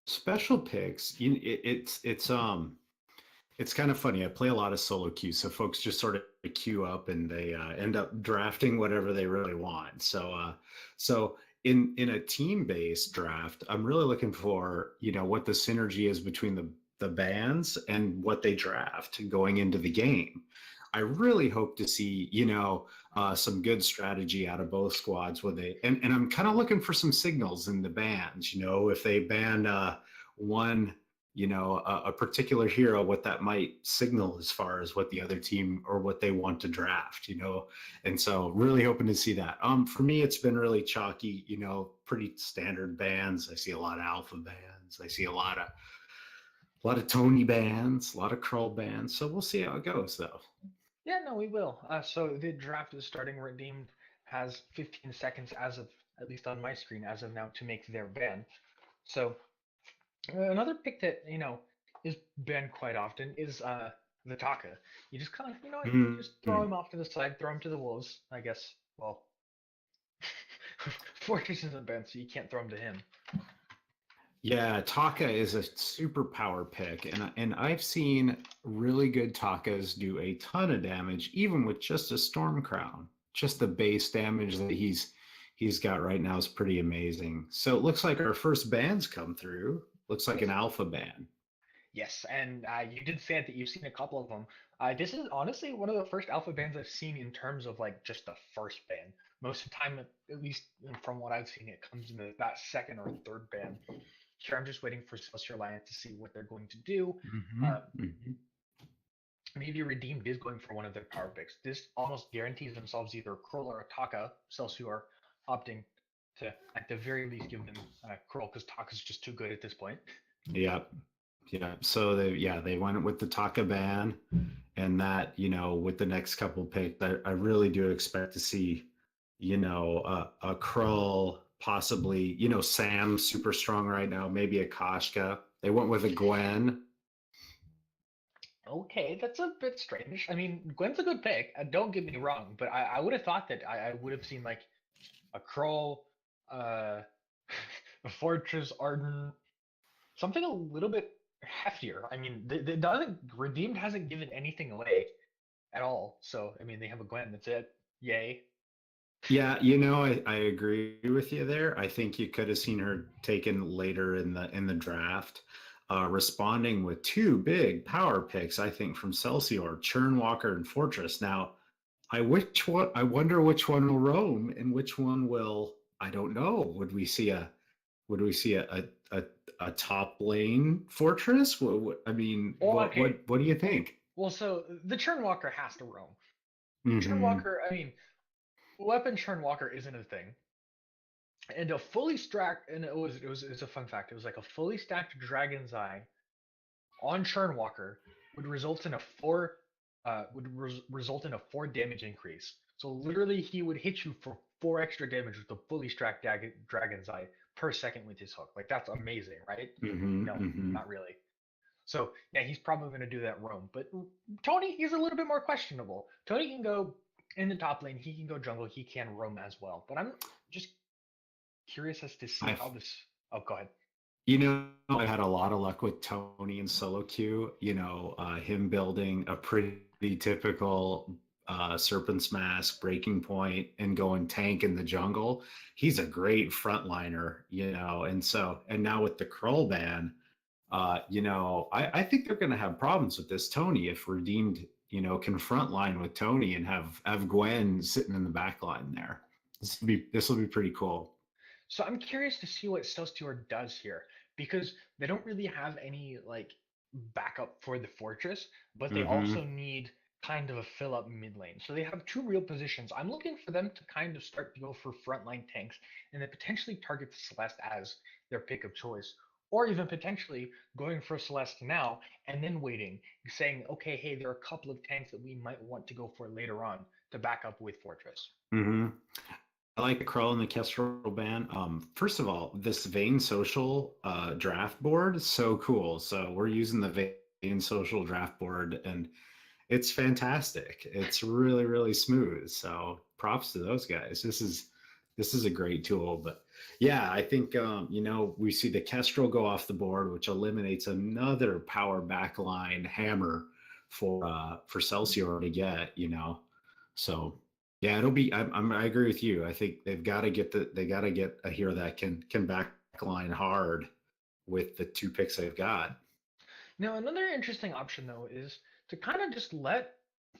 Special picks, it's kind of funny. I play a lot of solo queue, so folks just sort of queue up and they end up drafting whatever they really want. So in a team-based draft, I'm really looking for what the synergy is between the bands and what they draft going into the game. I really hope to see some good strategy out of both squads where and I'm kind of looking for some signals in the bans. If they ban one a particular hero, what that might signal as far as what the other team or what they want to draft, and so really hoping to see that. For me, it's been really chalky, pretty standard bands. I see a lot of alpha bands. I see a lot of Tony bands, a lot of Krull bands. So we'll see how it goes, though. Yeah, no, we will. So the draft is starting. Redeemed has 15 seconds as of, at least on my screen, as of now, to make their ban. So another pick that is banned quite often is the Taka. You just kind of just throw him off to the side, throw him to the wolves. I guess. Well, Fortress isn't banned, so you can't throw him to him. Yeah, Taka is a super power pick, and I've seen really good Takas do a ton of damage, even with just a Storm Crown. Just the base damage that he's got right now is pretty amazing. So it looks like our first ban's come through. Looks like an alpha ban. Yes, and you did say that you've seen a couple of them. This is honestly one of the first alpha bans I've seen in terms of like just the first ban. Most of the time, at least from what I've seen, it comes in that second or third ban. Here, I'm just waiting for Celsior Lions to see what they're going to do. Maybe Redeemed is going for one of their power picks. This almost guarantees themselves either a Krull or a Taka. Celsior opting to, at the very least, give them Krull because Taka's just too good at this point. Yep. Yeah. So they went with the Taka ban, and that with the next couple picks, I really do expect to see a Krull, possibly Sam super strong right now, maybe a Koshka. They went with a Gwen. Okay, that's a bit strange. I mean, Gwen's a good pick. Don't get me wrong, but I would have thought that I would have seen like a Krull, uh, a Fortress, Arden, something a little bit heftier. I mean, the doesn't Redeemed hasn't given anything away at all. So I mean, they have a Gwen. That's it. Yay. Yeah, I agree with you there. I think you could have seen her taken later in the draft, responding with two big power picks, I think, from Celsior, Churnwalker and Fortress. Now, I wonder which one will roam and which one will, I don't know. Would we see a top lane Fortress? I mean, Well, okay. what do you think? Well, so the Churnwalker has to roam. Mm-hmm. Churnwalker, I mean, weapon Churnwalker isn't a thing. And a fully stacked, and it's a fun fact. It was like a fully stacked Dragon's Eye on Churnwalker would result in a four damage increase. So literally, he would hit you for 4 extra damage with a fully stacked Dragon's Eye per second with his hook. Like that's amazing, right? Mm-hmm. No, Mm-hmm. not really. So yeah, he's probably going to do that roam. But Tony, he's a little bit more questionable. Tony can go in the top lane. He can go jungle. He can roam as well. But I'm just curious as to see I how this. Oh, go ahead. I had a lot of luck with Tony in solo queue. Him building a pretty typical Serpent's Mask, Breaking Point, and going tank in the jungle. He's a great frontliner, and now with the Krull ban, I think they're going to have problems with this Tony if Redeemed, can frontline with Tony and have Gwen sitting in the back line there. This will be pretty cool. So I'm curious to see what Celsior does here because they don't really have any like backup for the fortress, but they Mm-hmm. also need kind of a fill up mid lane. So they have two real positions. I'm looking for them to kind of start to go for frontline tanks and then potentially target the Celeste as their pick of choice. Or even potentially going for Celeste now and then waiting, saying, okay, hey, there are a couple of tanks that we might want to go for later on to back up with Fortress. Mm-hmm. I like the Krull and the Kestrel band. First of all, this Vainsocial draft board is so cool. So we're using the Vainsocial draft board, and it's fantastic. It's really, really smooth. So props to those guys. This is a great tool. But Yeah, I think we see the Kestrel go off the board, which eliminates another power backline hammer for Celsior to get. So yeah, it'll be. I agree with you. I think they got to get a hero that can backline hard with the two picks they've got. Now, another interesting option though is to kind of just let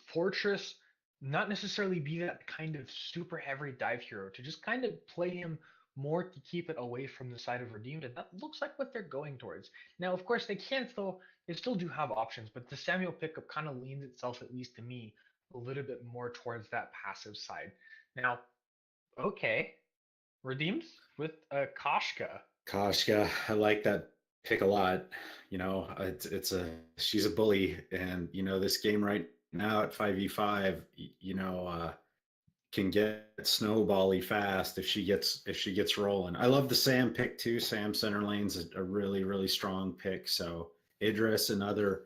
Fortress not necessarily be that kind of super heavy dive hero, to just kind of play him more to keep it away from the side of Redeemed, and that looks like what they're going towards. Now, of course, they still do have options, but the Samuel pickup kind of leans itself, at least to me, a little bit more towards that passive side. Now, okay, Redeemed with Koshka. Koshka, I like that pick a lot. She's a bully, and this game right now at 5v5, can get snowbally fast if she gets rolling. I love the Sam pick too. Sam center lane's a really really strong pick. So Idris, another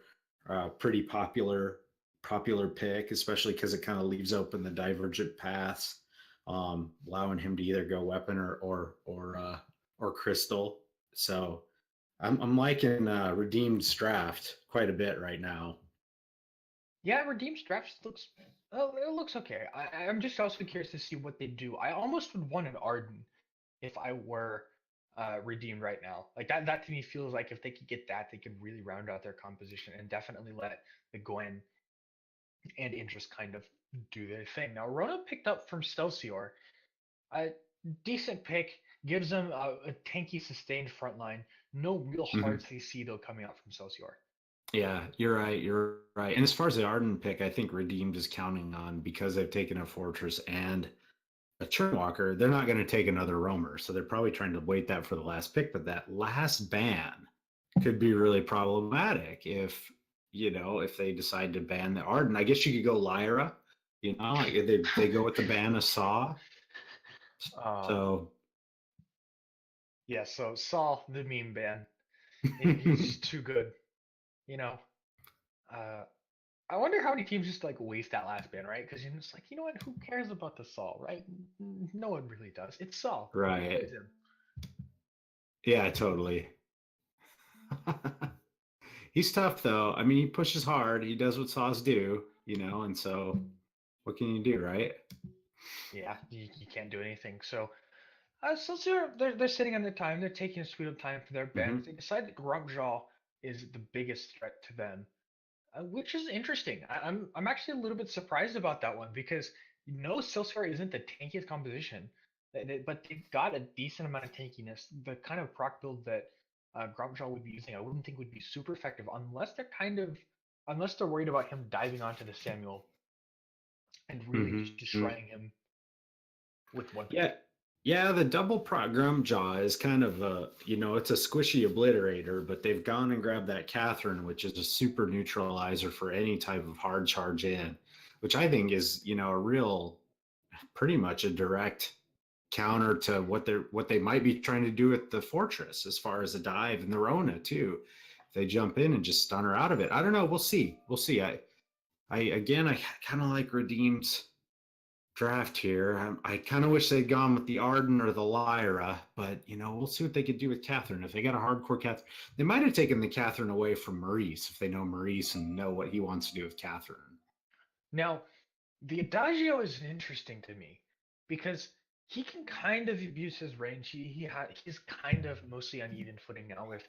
pretty popular pick, especially because it kind of leaves open the divergent paths, allowing him to either go weapon or crystal. So I'm liking Redeemed's draft quite a bit right now. Yeah, Redeem's draft looks it looks okay. I'm just also curious to see what they do. I almost would want an Arden if I were Redeemed right now. Like that to me feels like if they could get that, they could really round out their composition and definitely let the Gwen and Interest kind of do their thing. Now Rona picked up from Celsior, a decent pick, gives them a tanky sustained front line. No real Mm-hmm. hard CC though coming out from Celsior. Yeah, you're right. You're right. And as far as the Arden pick, I think Redeemed is counting on, because they've taken a Fortress and a Churnwalker, they're not going to take another Roamer. So they're probably trying to wait that for the last pick. But that last ban could be really problematic if they decide to ban the Arden. I guess you could go Lyra. They go with the ban of Saw. Um, So yeah, so Saul the meme ban. He's just too good. You know, uh, I wonder how many teams just like waste that last ban, right? Because you're just like, you know what? Who cares about the Saul, right? No one really does. It's Saul. right. Use him. Yeah, totally. He's tough though. I mean, he pushes hard. He does what saws do, and so what can you do, right? Yeah, you can't do anything. So, they're sitting on their time. They're taking a sweet of time for their bans. Hmm. They decide that Grumpjaw is the biggest threat to them, which is interesting. I'm actually a little bit surprised about that one because Celsior isn't the tankiest composition, but they've got a decent amount of tankiness. The kind of proc build that Grumpjaw would be using, I wouldn't think would be super effective unless they're worried about him diving onto the Samuel and really just Hmm. destroying him with one Yeah, pick. yeah. The double program jaw is kind of it's a squishy obliterator, but they've gone and grabbed that Catherine, which is a super neutralizer for any type of hard charge in, which I think is a real, pretty much a direct counter to what they might be trying to do with the Fortress as far as the dive and the Rona too. If they jump in and just stun her out of it, I don't know. We'll see. We'll see. I kind of like Redeemed's draft here. I kind of wish they'd gone with the Arden or the Lyra, but we'll see what they could do with Catherine. If they got a hardcore Catherine, they might have taken the Catherine away from Maurice if they know Maurice and know what he wants to do with Catherine. Now, the Adagio is interesting to me because he can kind of abuse his range. He's kind of mostly on even footing now with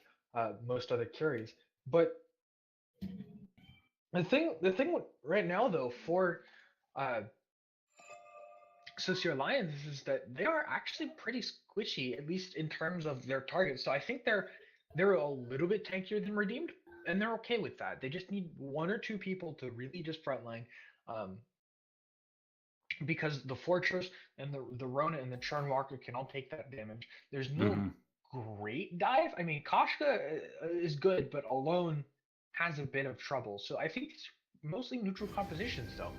most other carries. But right now though for uh, Celsior Lions is that they are actually pretty squishy, at least in terms of their targets. So I think they're a little bit tankier than Redeemed, and they're okay with that. They just need one or two people to really just frontline. Um, because the Fortress and the Rona and the Churnwalker can all take that damage. There's no Mm-hmm. great dive. I mean, Koshka is good, but alone has a bit of trouble. So I think it's mostly neutral compositions, though.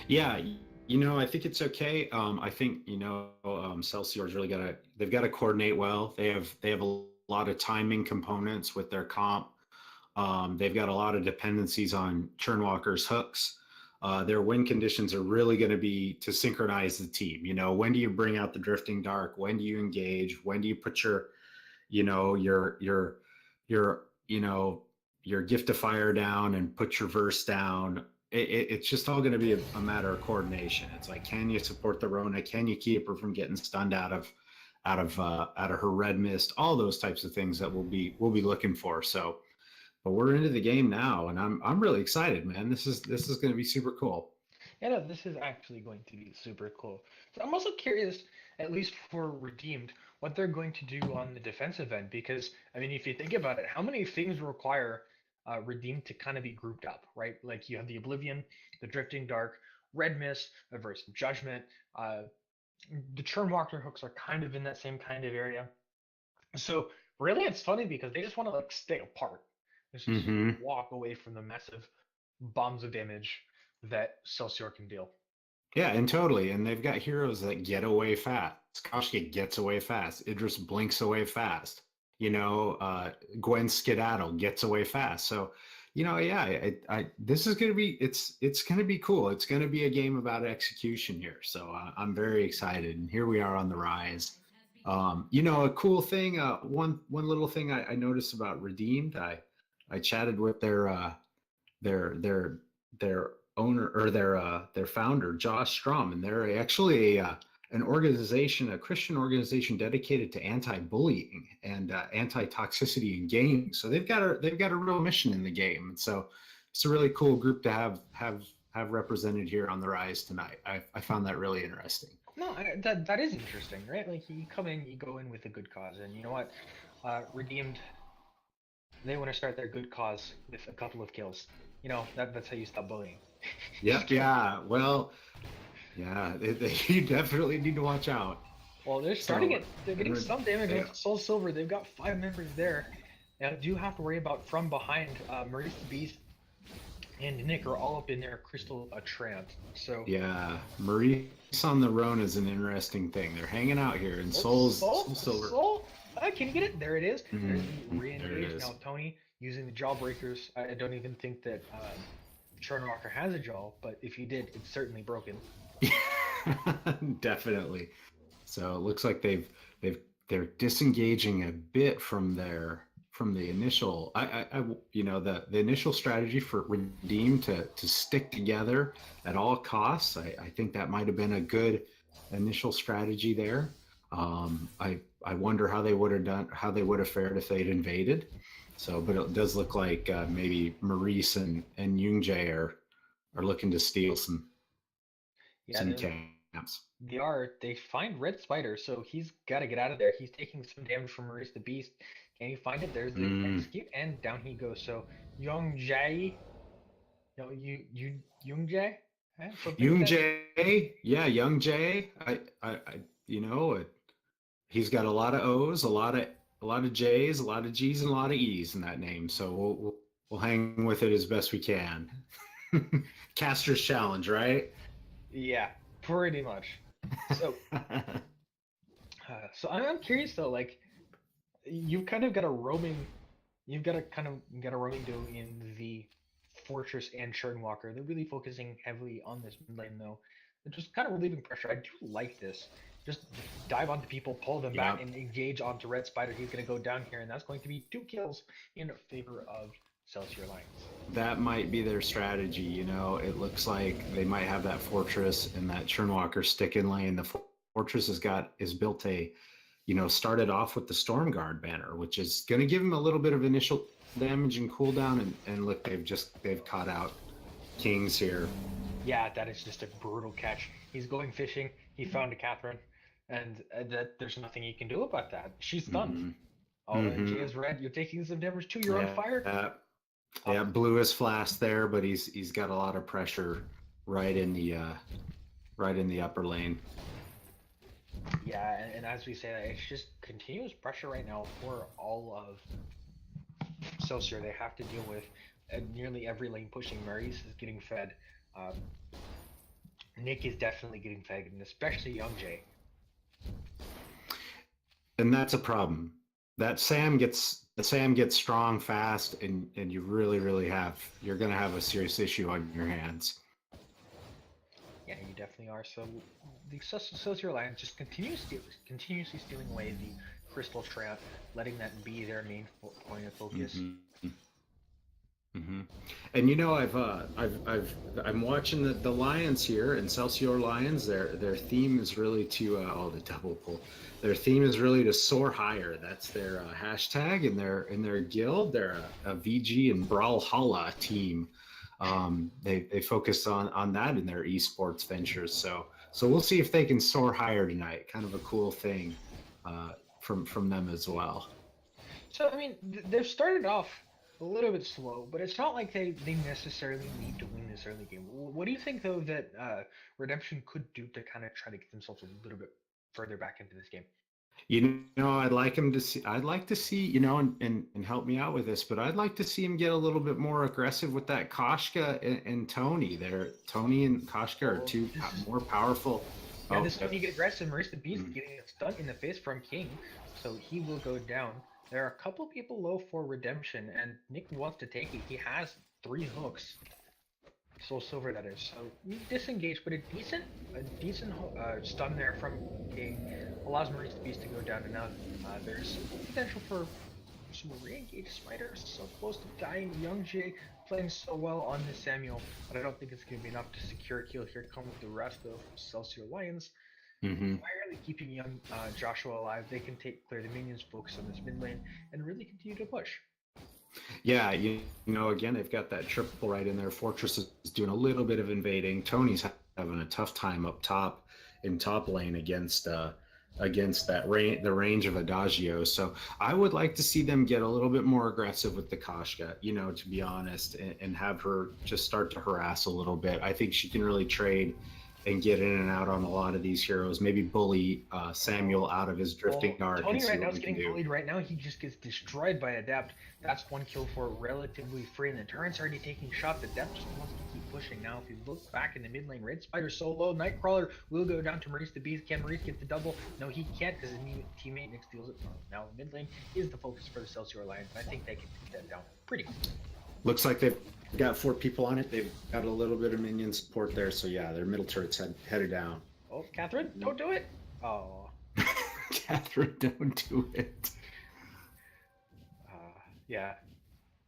Yeah, I think it's okay. I think Celsier's really they've got to coordinate well. They have a lot of timing components with their comp. They've got a lot of dependencies on Churnwalker's hooks. their win conditions are really going to be to synchronize the team. When do you bring out the drifting dark? When do you engage? When do you put your, your your gift of fire down and put your verse down? It's just all going to be a matter of coordination. It's like, can you support the Rona? Can you keep her from getting stunned out of her red mist? All those types of things that we'll be looking for. So, but we're into the game now, and I'm really excited, man. This is going to be super cool. Yeah, no, this is actually going to be super cool. So I'm also curious, at least for Redeemed, what they're going to do on the defensive end, because I mean, if you think about it, how many things require Redeemed to kind of be grouped up, right? Like you have the Oblivion, the Drifting Dark, Red Mist, Averse Judgment. The Churnwalker hooks are kind of in that same kind of area. So really, it's funny because they just want to like stay apart. Just Mm-hmm. walk away from the massive bombs of damage that Celsior can deal. Yeah, and totally. And they've got heroes that get away fast. Koshka gets away fast. Idris blinks away fast. Gwen Skedaddle gets away fast. So, yeah, this is going to be, it's going to be cool. It's going to be a game about execution here. So I'm very excited. And here we are on the rise. A cool thing, one little thing I noticed about Redeemed, I chatted with their owner or their founder, Josh Strom, and they're actually an organization, a Christian organization dedicated to anti-bullying and anti-toxicity in gaming. So they've got a real mission in the game, and so it's a really cool group to have represented here on the Rise tonight. I found that really interesting. No, that is interesting, right? Like you come in, you go in with a good cause, and you know what? Redeemed, they want to start their good cause with a couple of kills. That's how you stop bullying. Yep. Yeah. Well. Yeah. You definitely need to watch out. Well, they're starting it. They're getting some damage with Soul Silver. They've got 5 members there. Now, do have to worry about from behind. Maurice the Beast and Nick are all up in their crystal trance. So yeah, Maurice on the Rhone is an interesting thing. They're hanging out here, and Soul Silver. Soul? Can you get it? There it is. Mm-hmm. There's the re-engage. Now, Tony using the Jawbreakers. I don't even think that Churnwalker has a jaw, but if he did, it's certainly broken. Definitely. So it looks like they're disengaging a bit from the initial. The initial strategy for Redeem to stick together at all costs. I think that might have been a good initial strategy there. I wonder how they would have fared if they'd invaded. So, but it does look like maybe Maurice and Youngjae are looking to steal some camps. They find Red Spider, so he's got to get out of there. He's taking some damage from Maurice the Beast. Can you find it? There's the execute, and down he goes. So Youngjae, Youngjae, Youngjae, yeah, Youngjae. He's got a lot of O's, a lot of J's, a lot of G's, and a lot of E's in that name. So we'll hang with it as best we can. Caster's challenge, right? Yeah, pretty much. So, so I'm curious though. Like, you've kind of got a roaming duo in the Fortress and Churnwalker. They're really focusing heavily on this mid lane though. They're just kind of relieving pressure. I do like this. Just dive onto people, pull them back, and engage onto Red Spider. He's going to go down here, and that's going to be 2 kills in favor of Celsior Lions. That might be their strategy. It looks like they might have that Fortress and that Churnwalker stick in lane. The Fortress is built started off with the Stormguard banner, which is going to give him a little bit of initial damage and cooldown. And look, they've caught out Kings here. Yeah, that is just a brutal catch. He's going fishing. He found a Catherine, and that there's nothing he can do about that. She's stunned. Mm-hmm. Oh, and she is red. You're taking some damage too. You're on fire. Yeah, blew his flask there, but he's got a lot of pressure right in the upper lane. Yeah, and as we say that, it's just continuous pressure right now for all of Celsior. They have to deal with nearly every lane pushing. Maurice is getting fed. Nick is definitely getting fed, and especially Youngjae. And that's a problem. That Sam gets strong fast, and you really you're gonna have a serious issue on your hands. Yeah, you definitely are. So the Celsior Lions just continuously stealing away the Crystal Trout, letting that be their main point of focus. Hmm. Hmm. And I'm watching the Lions here, and Celsior Lions. Their theme is really to the double pull. Their theme is really to soar higher. That's their hashtag in their guild. They're a VG and Brawlhalla team. They focus on that in their esports ventures. So we'll see if they can soar higher tonight. Kind of a cool thing from them as well. So I mean, they've started off a little bit slow, but it's not like they necessarily need to win this early game. What do you think though that Redemption could do to kind of try to get themselves a little bit further back into this game? I'd like him to see. I'd like to see, and help me out with this, but I'd like to see him get a little bit more aggressive with that Koshka and Tony. Tony and Koshka are Well, two this is more powerful. yeah, Oh, this time you get aggressive. Maurice the Beast mm, getting a stun in the face from King, so he will go down. There are a couple people low for Redemption, and Nick wants to take it. He has 3 hooks. Soul Silver, that is. So disengaged, but a decent stun there from King allows Maurice the Beast to go down, and now there's potential for some re-engaged spiders. So close to dying. Young Jay playing so well on this Samuel, but I don't think it's going to be enough to secure a kill. Here come the rest of Celsior Lions. mm-hmm. Entirely keeping young Joshua alive. They can clear the minions, focus on this mid lane, and really continue to push. Yeah, again, they've got that triple right in there. Fortress is doing a little bit of invading. Tony's having a tough time up top in top lane against the range of Adagio. So I would like to see them get a little bit more aggressive with the Koshka, to be honest, and have her just start to harass a little bit. I think she can really trade and get in and out on a lot of these heroes. Maybe bully Samuel out of his drifting guard. Tony and see right what now is we can getting do. bullied. Right now, he just gets destroyed by Adept. That's 1 kill for relatively free, and the turret's already taking shots. Adept just wants to keep pushing. Now, if you look back in the mid lane, Red Spider so low. Nightcrawler will go down to Maurice the Beast. Can Maurice get the double? No, he can't because his teammate Nick steals it from him. Now, mid lane is the focus for the Celsior Lions, and I think they can take that down pretty quickly. Looks like they've got 4 people on it. They've got a little bit of minion support there. So yeah, their middle turret's headed down. Oh, Catherine, don't do it! Oh. Catherine, don't do it. Yeah,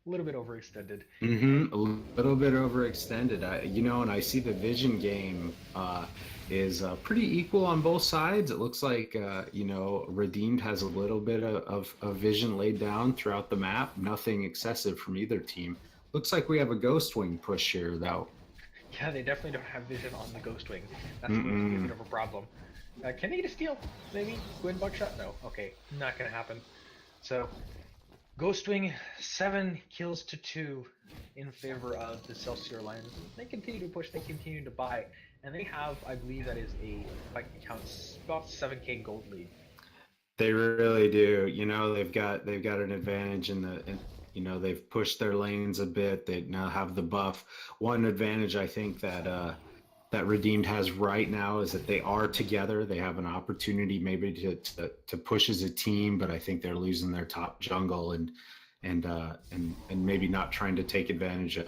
a little bit overextended. Mm-hmm. A little bit overextended. And I see the vision game is pretty equal on both sides. It looks like Redeemed has a little bit of vision laid down throughout the map. Nothing excessive from either team. Looks like we have a Ghost Wing push here, though. Yeah, they definitely don't have vision on the Ghost Wing. That's going to be a bit of a problem. Can they get a steal? Maybe? Gwyn Buckshot? No. Okay, not going to happen. So, Ghost Wing, 7 kills to 2 in favor of the Celsior Lions. They continue to push, they continue to buy, and they have, I believe that is if I can count, about 7k gold lead. They really do. They've got an advantage they've pushed their lanes a bit. They now have the buff. One advantage I think that Redeemed has right now is that they are together. They have an opportunity maybe to push as a team, but I think they're losing their top jungle and maybe not trying to take advantage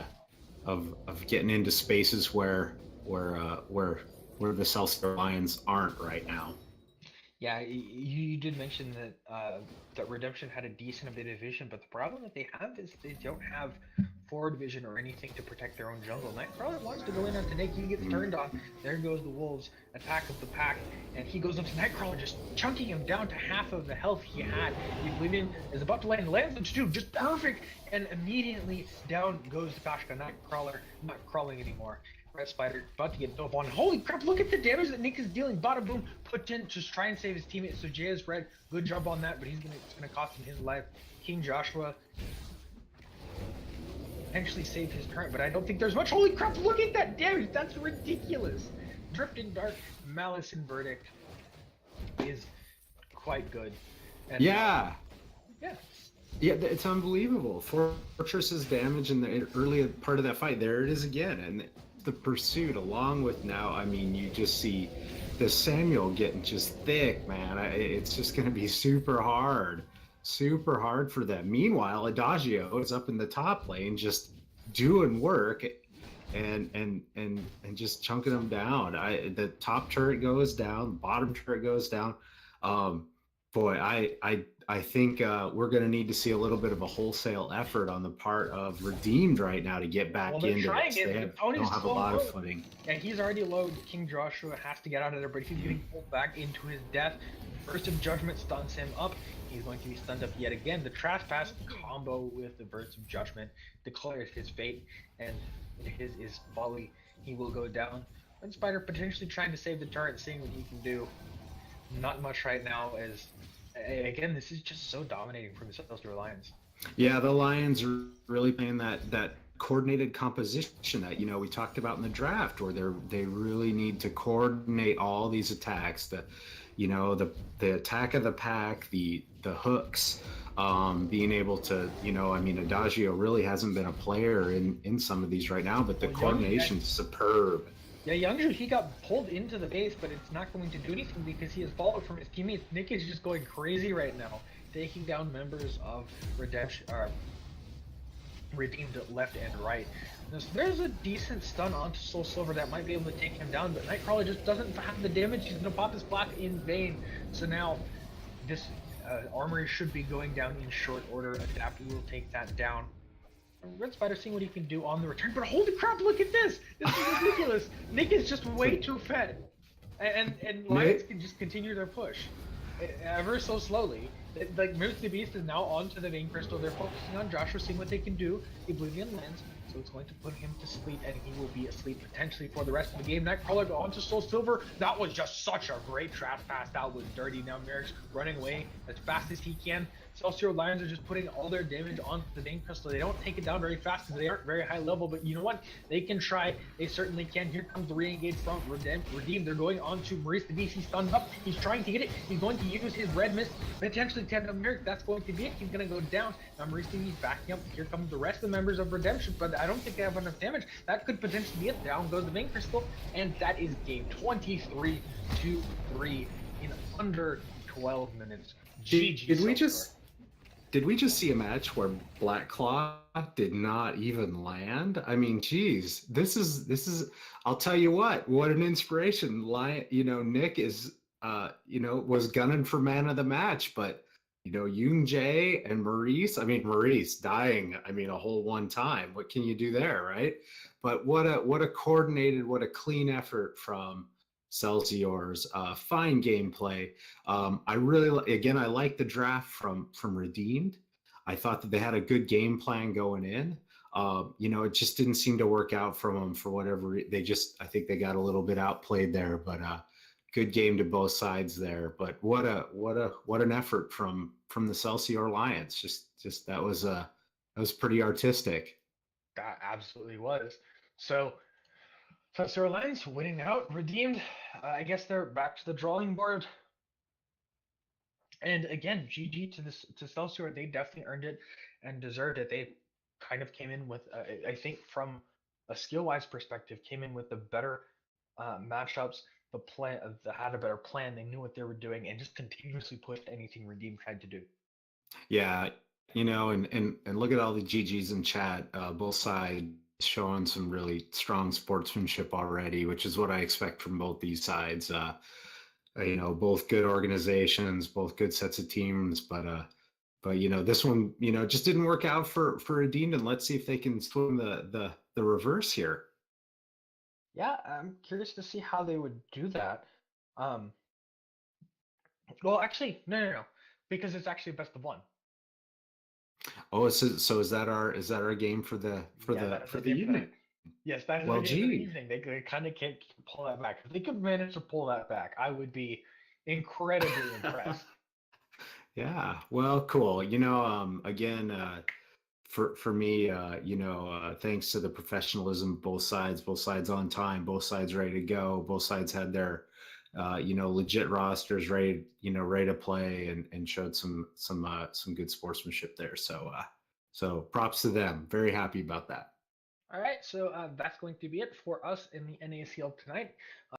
of getting into spaces where the Celsior Lions aren't right now. Yeah, you did mention that Redemption had a decent bit of vision, but the problem that they have is they don't have forward vision or anything to protect their own jungle. Nightcrawler wants to go in on Tanake, he gets turned on. There goes the Wolves, attack of the pack, and he goes up to Nightcrawler, just chunking him down to half of the health he had. He is about to land, lands the two, just perfect, and immediately down goes the Kashka. Nightcrawler not crawling anymore. Red Spider about to get dove on. Holy crap, look at the damage that Nick is dealing. Bada boom, put in to try and save his teammate. So Jay is red. Good job on that, but it's gonna cost him his life. King Joshua eventually saved his turret, but I don't think there's much. Holy crap, look at that damage. That's ridiculous. Drifting Dark, Malice and Verdict is quite good. And, yeah. Yeah. Yeah, it's unbelievable. Fortress's damage in the early part of that fight, there it is again. And the pursuit along with you just see the Samuel getting just thick, man. It's just going to be super hard for them. Meanwhile, Adagio is up in the top lane just doing work. and just chunking them down. The top turret goes down, bottom turret goes down. Um, boy, I think we're going to need to see a little bit of a wholesale effort on the part of Redeemed right now to get Well, back they're into trying this. it. The Don't Tony's have a so lot of low. footing. And he's already low. King Joshua has to get out of there, but he's getting pulled back into his death. Burst of Judgment stuns him up. He's going to be stunned up yet again. The Trash Pass combo with the Burst of Judgment declares his fate, and his is folly. He will go down. And Spider potentially trying to save the turret, seeing what he can do. Not much right now, as again, this is just so dominating from the Celsior Lions. Yeah, the Lions are really playing that coordinated composition that we talked about in the draft, where they really need to coordinate all these attacks. The attack of the pack, the hooks, being able to I mean, Adagio really hasn't been a player in some of these right now, but the Well, coordination's superb. Yeah, Youngju, he got pulled into the base, but it's not going to do anything because he has followed from his teammates. Nick is just going crazy right now, taking down members of Redemption, Redeemed left and right. There's a decent stun onto Soul Silver that might be able to take him down, but Nightcrawler just doesn't have the damage. He's going to pop his block in vain. So now this Armory should be going down in short order. Adapt will take that down. Red Spider seeing what he can do on the return, but holy crap, look at this! This is ridiculous! Nick is just way too fed. And Lions can just continue their push. Ever so slowly. Like, Moose the Beast is now onto the Vein Crystal. They're focusing on Joshua, seeing what they can do. The Oblivion lands, so it's going to put him to sleep, and he will be asleep potentially for the rest of the game. Nightcrawler onto Soul Silver. That was just such a great trap pass. That was dirty. Now Merrick's running away as fast as he can. Celsior Lions are just putting all their damage onto the Vein Crystal. They don't take it down very fast because they aren't very high level, but you know what? They can try. They certainly can. Here comes the re-engage from Redeem. They're going on to Maurice the Beast. He's stunned up. He's trying to get it. He's going to use his red mist, potentially tend to Merrick. That's going to be it. He's going to go down. Now Maurice the Beast backing up. Here come the rest of the members of Redemption, but I don't think they have enough damage. That could potentially be it. Down goes the Vein Crystal, and that is game 23-3 in under 12 minutes. GG. Did we just see a match where Black Claw did not even land? I mean, geez, this is. I'll tell you what an inspiration. Nick is, was gunning for man of the match, but Yoon Jae and Maurice. I mean, Maurice dying. I mean, a whole one time. What can you do there, right? But what a coordinated, what a clean effort from Celsior's. Fine gameplay. I like the draft from Redeemed. I thought that they had a good game plan going in. It just didn't seem to work out for them for whatever. I think they got a little bit outplayed there, but good game to both sides there. But what an effort from the Celsior Lions. Just that was pretty artistic. That absolutely was. So Celsior Lions winning out, Redeemed. I guess they're back to the drawing board. And again, GG to Celsior. They definitely earned it and deserved it. They kind of came in with, I think, from a skill-wise perspective, came in with the better matchups. The plan, had a better plan. They knew what they were doing, and just continuously pushed anything Redeem tried to do. Yeah, and look at all the GGs in chat. Both sides showing some really strong sportsmanship already, which is what I expect from both these sides. Both good organizations, both good sets of teams, but this one, just didn't work out for Redeemed, and let's see if they can swing the reverse here. Yeah, I'm curious to see how they would do that. Well, actually, no, because it's actually best of one. Oh, so is that our game for the evening? Yes, that is the game for the evening. They kind of can't pull that back. If they could manage to pull that back, I would be incredibly impressed. Yeah, well, cool. Again, for me, thanks to the professionalism, both sides on time, both sides ready to go, both sides had their, legit rosters ready to play, and showed some good sportsmanship there. So props to them. Very happy about that. All right, so that's going to be it for us in the NACL tonight.